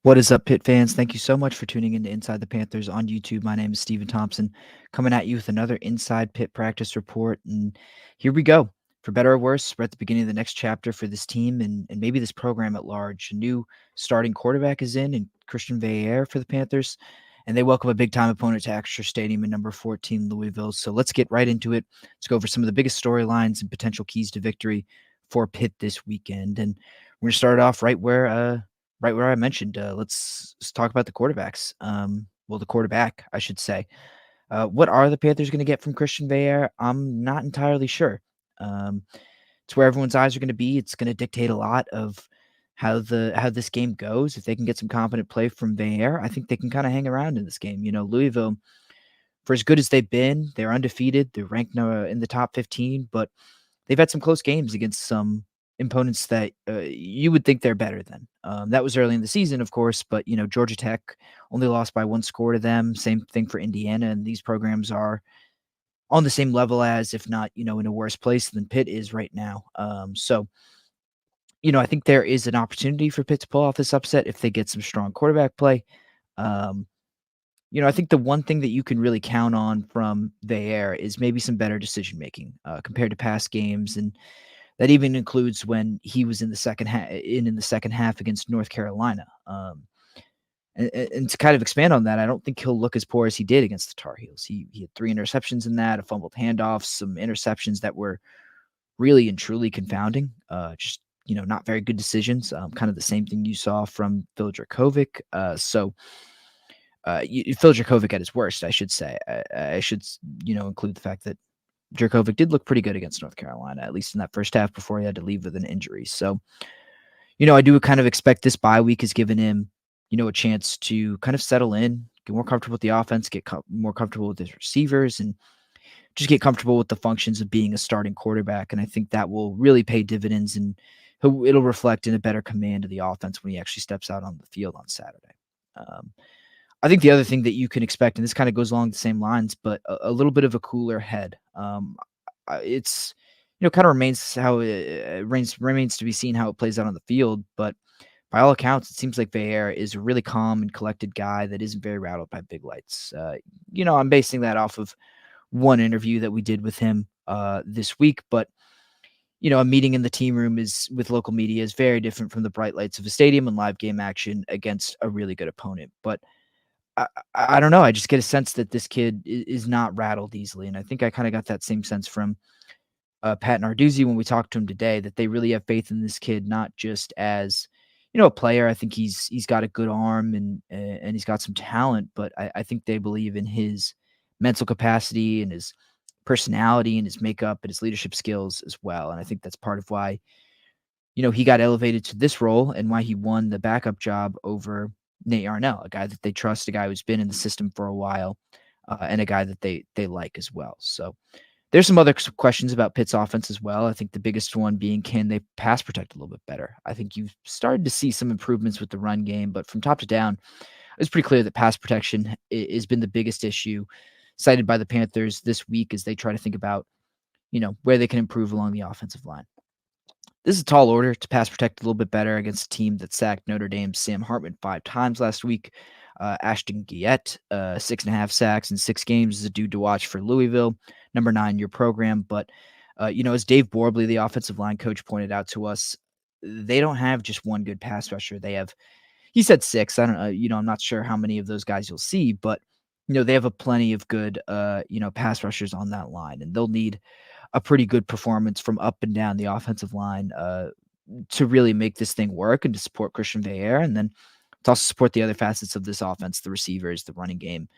What is up, Pitt fans? Thank you so much for tuning in to Inside the Panthers on YouTube. My name is Steven Thompson, coming at you with another Inside Pitt practice report. And here we go. For better or worse, we're at the beginning of the next chapter for this team and maybe this program at large. A new starting quarterback is in Christian Veillere for the Panthers, and they welcome a big-time opponent to Acrisure Stadium in number 14, Louisville. So let's get right into it. Let's go over some of the biggest storylines and potential keys to victory for Pitt this weekend. And we're going to start off right where I mentioned. Let's talk about the quarterbacks. The quarterback, I should say. What are the Panthers going to get from Christian Veillere? I'm not entirely sure. Um, it's where everyone's eyes are going to be. It's going to dictate a lot of how this game goes. If they can get some competent play from Veillere, I think they can kind of hang around in this game. Louisville, for as good as they've been, they're undefeated. They're ranked in the top 15, but they've had some close games against some opponents that you would think they're better than. That was early in the season, of course, but Georgia Tech only lost by one score to them. Same thing for Indiana, and these programs are on the same level as, if not, in a worse place than Pitt is right now. I think there is an opportunity for Pitt to pull off this upset if they get some strong quarterback play. Um, I think the one thing that you can really count on from Veillere is maybe some better decision making compared to past games, and that even includes when he was in the second half against North Carolina. And to kind of expand on that, I don't think he'll look as poor as he did against the Tar Heels. He had 3 interceptions in that, a fumbled handoff, some interceptions that were really and truly confounding. Just not very good decisions. Kind of the same thing you saw from Phil Dracovic. Phil Dracovic at his worst, I should say. I should include the fact that Dracovic did look pretty good against North Carolina, at least in that first half before he had to leave with an injury. So, I do kind of expect this bye week has given him, a chance to kind of settle in, get more comfortable with the offense, get more comfortable with his receivers, and just get comfortable with the functions of being a starting quarterback. And I think that will really pay dividends, and it'll reflect in a better command of the offense when he actually steps out on the field on Saturday. Um, I think the other thing that you can expect, and this kind of goes along the same lines, but a little bit of a cooler head. It's kind of remains to be seen how it plays out on the field. But by all accounts, it seems like Veillere is a really calm and collected guy that isn't very rattled by big lights. I'm basing that off of one interview that we did with him this week, but a meeting in the team room is with local media is very different from the bright lights of a stadium and live game action against a really good opponent. But I don't know. I just get a sense that this kid is not rattled easily, and I think I kind of got that same sense from Pat Narduzzi when we talked to him today. That they really have faith in this kid, not just as a player. I think he's got a good arm and he's got some talent, but I think they believe in his mental capacity and his personality and his makeup and his leadership skills as well. And I think that's part of why he got elevated to this role and why he won the backup job over Nate Yarnell, a guy that they trust, a guy who's been in the system for a while, and a guy that they like as well. So there's some other questions about Pitt's offense as well. I think the biggest one being, can they pass protect a little bit better? I think you've started to see some improvements with the run game, but from top to down, it's pretty clear that pass protection has been the biggest issue cited by the Panthers this week as they try to think about, where they can improve along the offensive line. This is a tall order to pass protect a little bit better against a team that sacked Notre Dame's Sam Hartman 5 times last week. Ashton Guillette, 6.5 sacks in 6 games, is a dude to watch for Louisville, number 9 in your program. But, as Dave Borbley, the offensive line coach, pointed out to us, they don't have just one good pass rusher. He said 6. I don't know, I'm not sure how many of those guys you'll see, but, they have a plenty of good, pass rushers on that line, and they'll need a pretty good performance from up and down the offensive line to really make this thing work and to support Christian Veillere, and then to also support the other facets of this offense, the receivers, the running game.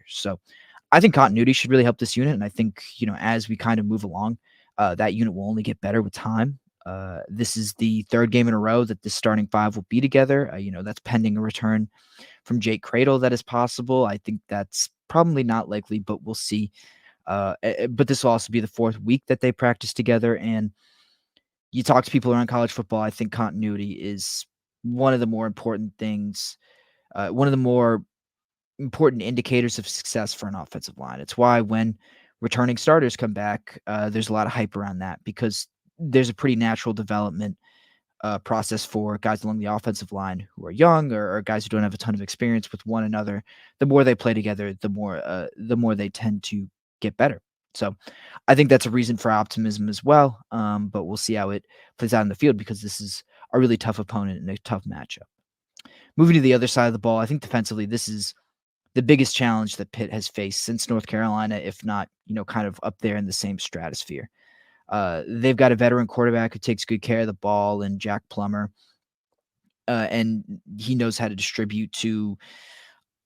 So I think continuity should really help this unit, and I think, as we kind of move along, that unit will only get better with time. This is the 3rd game in a row that the starting 5 will be together. That's pending a return from Jake Cradle that is possible. I think that's probably not likely, but we'll see. But this will also be the 4th week that they practice together. And you talk to people around college football, I think continuity is one of the more important things, one of the more important indicators of success for an offensive line. It's why when returning starters come back, there's a lot of hype around that because there's a pretty natural development process for guys along the offensive line who are young or guys who don't have a ton of experience with one another. The more they play together, the more they tend to get better. So I think that's a reason for optimism as well. But we'll see how it plays out in the field because this is a really tough opponent and a tough matchup. Moving to the other side of the ball, I think defensively, this is the biggest challenge that Pitt has faced since North Carolina, if not, kind of up there in the same stratosphere. They've got a veteran quarterback who takes good care of the ball and Jack Plummer, and he knows how to distribute to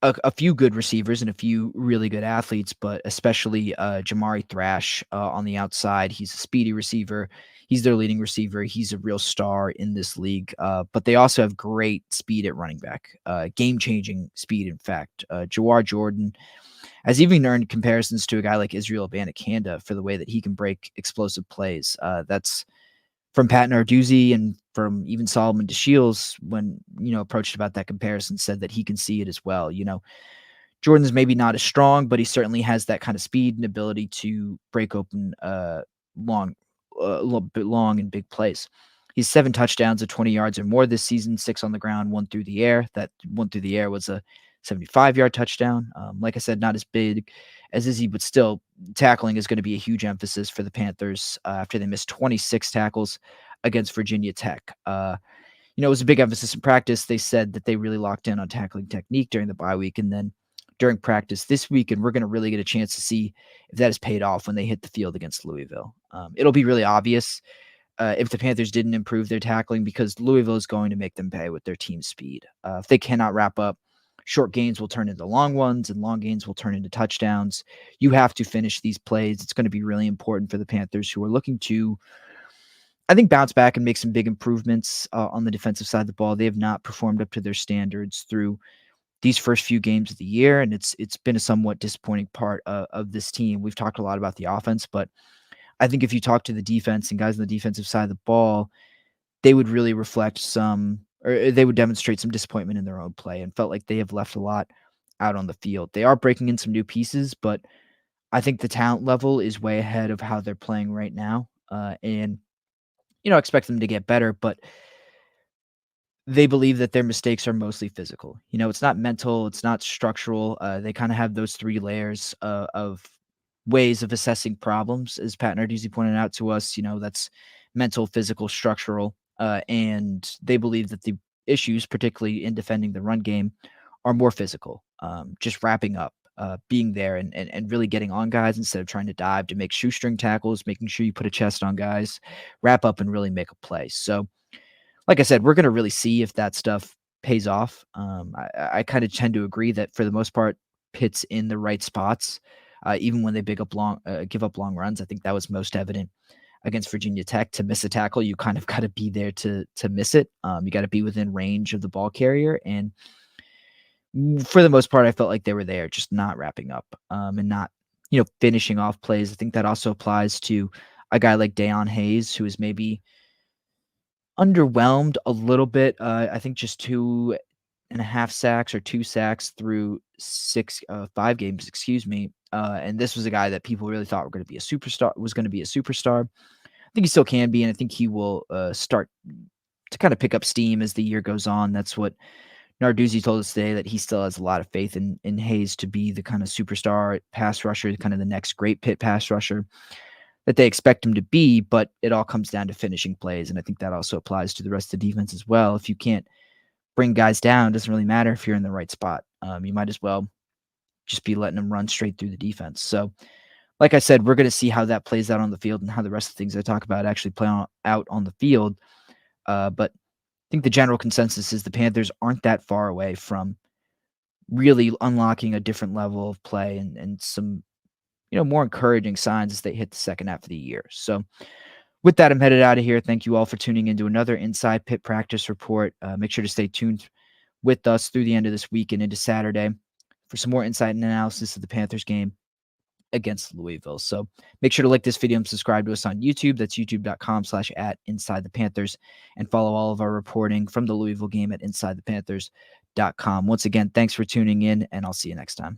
a few good receivers and a few really good athletes, but especially Jamari Thrash on the outside. He's a speedy receiver. He's their leading receiver. He's a real star in this league. But they also have great speed at running back, game-changing speed, in fact. Jawar Jordan has even earned comparisons to a guy like Israel Abanikanda for the way that he can break explosive plays. That's from Pat Narduzzi and from even Solomon DeShields when, approached about that comparison, said that he can see it as well. Jordan's maybe not as strong, but he certainly has that kind of speed and ability to break open long, a little bit long and big plays. He's 7 touchdowns at 20 yards or more this season, 6 on the ground, 1 through the air. That 1 through the air was a 75-yard touchdown. Like I said, not as big as Izzy, but still tackling is going to be a huge emphasis for the Panthers after they missed 26 tackles against Virginia Tech. It was a big emphasis in practice. They said that they really locked in on tackling technique during the bye week and then during practice this week, and we're going to really get a chance to see if that has paid off when they hit the field against Louisville. It'll be really obvious if the Panthers didn't improve their tackling because Louisville is going to make them pay with their team speed. If they cannot wrap up, short gains will turn into long ones, and long gains will turn into touchdowns. You have to finish these plays. It's going to be really important for the Panthers, who are looking to, I think, bounce back and make some big improvements on the defensive side of the ball. They have not performed up to their standards through these first few games of the year, and it's been a somewhat disappointing part of this team. We've talked a lot about the offense, but I think if you talk to the defense and guys on the defensive side of the ball, they would really reflect or they would demonstrate some disappointment in their own play and felt like they have left a lot out on the field. They are breaking in some new pieces, but I think the talent level is way ahead of how they're playing right now. And, expect them to get better, but they believe that their mistakes are mostly physical. It's not mental, it's not structural. They kind of have those 3 layers of ways of assessing problems, as Pat Narduzzi pointed out to us. That's mental, physical, structural, and they believe that the issues, particularly in defending the run game, are more physical. Just wrapping up, being there, and really getting on guys instead of trying to dive to make shoestring tackles, making sure you put a chest on guys, wrap up, and really make a play. So, like I said, we're going to really see if that stuff pays off. I kind of tend to agree that for the most part, Pitt's in the right spots, even when they give up long runs. I think that was most evident against Virginia Tech. To miss a tackle, you kind of got to be there to miss it. You got to be within range of the ball carrier, and for the most part, I felt like they were there, just not wrapping up and not finishing off plays. I think that also applies to a guy like Dayon Hayes, who is maybe underwhelmed a little bit. I think just 2.5 sacks or 2 sacks through 5 games, excuse me. And this was a guy that people really thought was going to be a superstar. I think he still can be, and I think he will start to kind of pick up steam as the year goes on. That's what Narduzzi told us today, that he still has a lot of faith in Hayes to be the kind of superstar pass rusher, kind of the next great Pitt pass rusher that they expect him to be, but it all comes down to finishing plays. And I think that also applies to the rest of the defense as well. If you can't bring guys down, it doesn't really matter if you're in the right spot. You might as well just be letting them run straight through the defense. So, like I said, we're going to see how that plays out on the field and how the rest of the things I talk about actually play out on the field. But I think the general consensus is the Panthers aren't that far away from really unlocking a different level of play and some more encouraging signs as they hit the second half of the year. So with that, I'm headed out of here. Thank you all for tuning into another Inside Pitt Practice Report. Make sure to stay tuned with us through the end of this week and into Saturday for some more insight and analysis of the Panthers game against Louisville. So make sure to like this video and subscribe to us on YouTube. That's youtube.com/@InsideThePanthers, and follow all of our reporting from the Louisville game at InsideThePanthers.com. Once again, thanks for tuning in, and I'll see you next time.